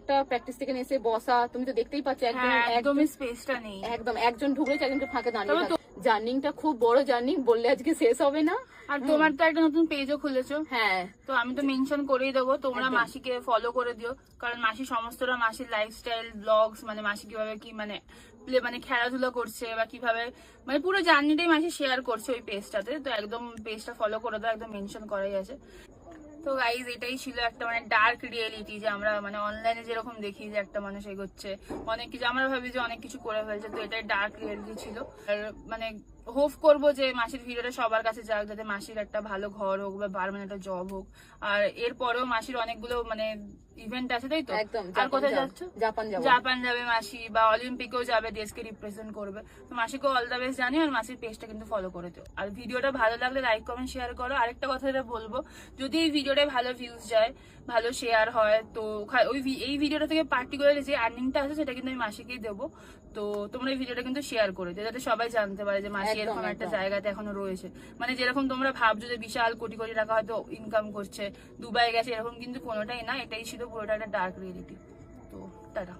একটা প্র্যাকটিস থেকে এসে বসা, তুমি তো দেখতেই পাচ্ছ একদমই স্পেসটা নেই, একদম একজন ঢুকলে একজনকে ফাঁকে দাঁড়িয়ে। জার্নিংটা খুব বড় জার্নি, বললে আজকে শেষ হবে না। আর তোমার তো একটা নতুন পেজও খুলেছো। হ্যাঁ, তো আমি তো মেনশন করেই দেবো, তোমরা মাসিকে ফলো করে দিও, কারণ মাসি সমস্তটা মাসির লাইফস্টাইল ব্লগস, মানে মাসি কিভাবে কি মানে খেলাধুলা করছে বা কিভাবে মানে পুরো জার্নিটাই মাসি শেয়ার করছে ওই পেজটাতে। তো একদম পেজটা ফলো করে দাও, একদম মেনশন করাই আছে। তো গাইজ এটাই ছিল একটা মানে ডার্ক রিয়েলিটি, যে আমরা মানে অনলাইনে যেরকম দেখি যে একটা মানুষ এগোচ্ছে অনেক কিছু, আমরা ভাবি যে অনেক কিছু করে ফেলছে, তো এটাই ডার্ক রিয়েলিটি ছিল। আর মানে হোপ করবো যে মাসির ভিডিওটা সবার কাছে যাক, যাতে মাসির একটা ভালো ঘর হোক বা পার্মানেন্ট একটা জব হোক। আর এরপরেও মাসির অনেকগুলো মানে ইভেন্ট আছে, তাই তো? আর কোথায় যাচ্ছ? জাপান যাবে মাসি, বা অলিম্পিকেও যাবে, দেশকে রিপ্রেজেন্ট করবে। তো মাসিকে অল দ্য বেস্ট জানি, আর মাসির পেজটা কিন্তু ফলো করে দিও। আর ভিডিওটা ভালো লাগলে লাইক কমেন্ট শেয়ার করো। আরেকটা কথা যেটা বলবো, যদি এই ভিডিওটায় ভালো ভিউজ যায়, ভালো শেয়ার হয়, তো এই ভিডিওটা থেকে পার্টিকুলারলি যে আর্নিংটা আছে সেটা কিন্তু আমি মাসিকেই দেবো। তো তোমরা এই ভিডিওটা কিন্তু শেয়ার করে দিও, যাতে সবাই জানতে পারে যে মাসি এরকম একটা জায়গাতে এখনো রয়েছে। মানে যেরকম তোমরা ভাবছো যে বিশাল কোটি কোটি টাকা হয়তো ইনকাম করছে, দুবাই গেছে, এরকম কিন্তু কোনোটাই না। এটাই ছিল পুরোটা একটা ডার্ক রিয়েলিটি। তো টাটা।